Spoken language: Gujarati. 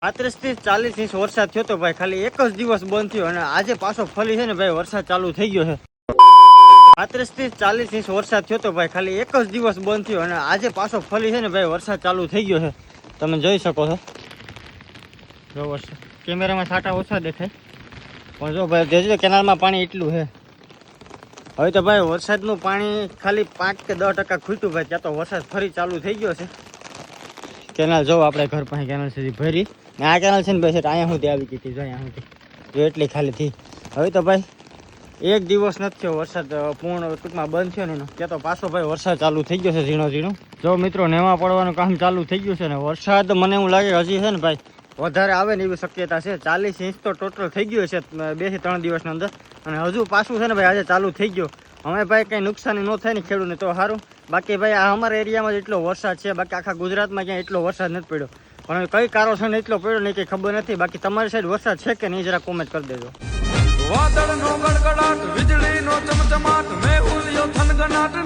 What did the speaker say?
35 થી 40 ઇંચ વરસાદ થયો તો ભાઈ, ખાલી એક જ દિવસ બંધ થયો અને આજે પાછો ફરી છે ને ભાઈ વરસાદ ચાલુ થઈ ગયો છે। 35 થી 40 ઇંચ વરસાદ થયો તો ભાઈ, ખાલી એક જ દિવસ બંધ થયો અને આજે પાછો ફરી છે ને ભાઈ વરસાદ ચાલુ થઈ ગયો છે। તમે જોઈ શકો છો, જો વરસાદ કેમેરામાં છાંટા ઓછા દેખાય પણ જો ભાઈ જોજો કેનાલમાં પાણી એટલું છે। હવે તો ભાઈ વરસાદનું પાણી ખાલી 5 કે 10% ખૂટ્યું ભાઈ, ત્યાં તો વરસાદ ફરી ચાલુ થઈ ગયો છે। કેનાલ જો આપણે ઘર પાસે કેનાલ સુધી ભરી ને આ કેનાલ છે ને ભાઈ અહીંયા સુધી આવી ગઈ હતી, જો અહીંયા સુધી જો એટલી ખાલી થઈ। હવે તો ભાઈ એક દિવસ નથી થયો વરસાદ પૂર્ણ ટૂંકમાં બંધ થયો ને ત્યાં તો પાછો ભાઈ વરસાદ ચાલુ થઈ ગયો છે ઝીણો ઝીણો। જો મિત્રો નેવા પડવાનું કામ ચાલુ થઈ ગયું છે ને વરસાદ મને એવું લાગે હજી છે ને ભાઈ વધારે આવે ને એવી શક્યતા છે। 40 ઇંચ તો ટોટલ થઈ ગયો છે 2 થી 3 દિવસની અંદર અને હજુ પાછું છે ને ભાઈ આજે ચાલુ થઈ ગયો। અમે ભાઈ કંઈ નુકસાની ન થાય ને ખેડૂતને તો સારું, બાકી ભાઈ આ અમારા એરિયામાં જ એટલો વરસાદ છે, બાકી આખા ગુજરાતમાં ક્યાંય એટલો વરસાદ નથી પડ્યો પણ કઈ કારણસર એટલો પડ્યો નહીં કંઈ ખબર નથી। બાકી તમારી સાઈડ વરસાદ છે કે નહીં જરા કોમેન્ટ કરી દેજો। વાદળનો ગડગડાટ વીજળીનો ચમચમાટ મેહુલિયો થનગનાટ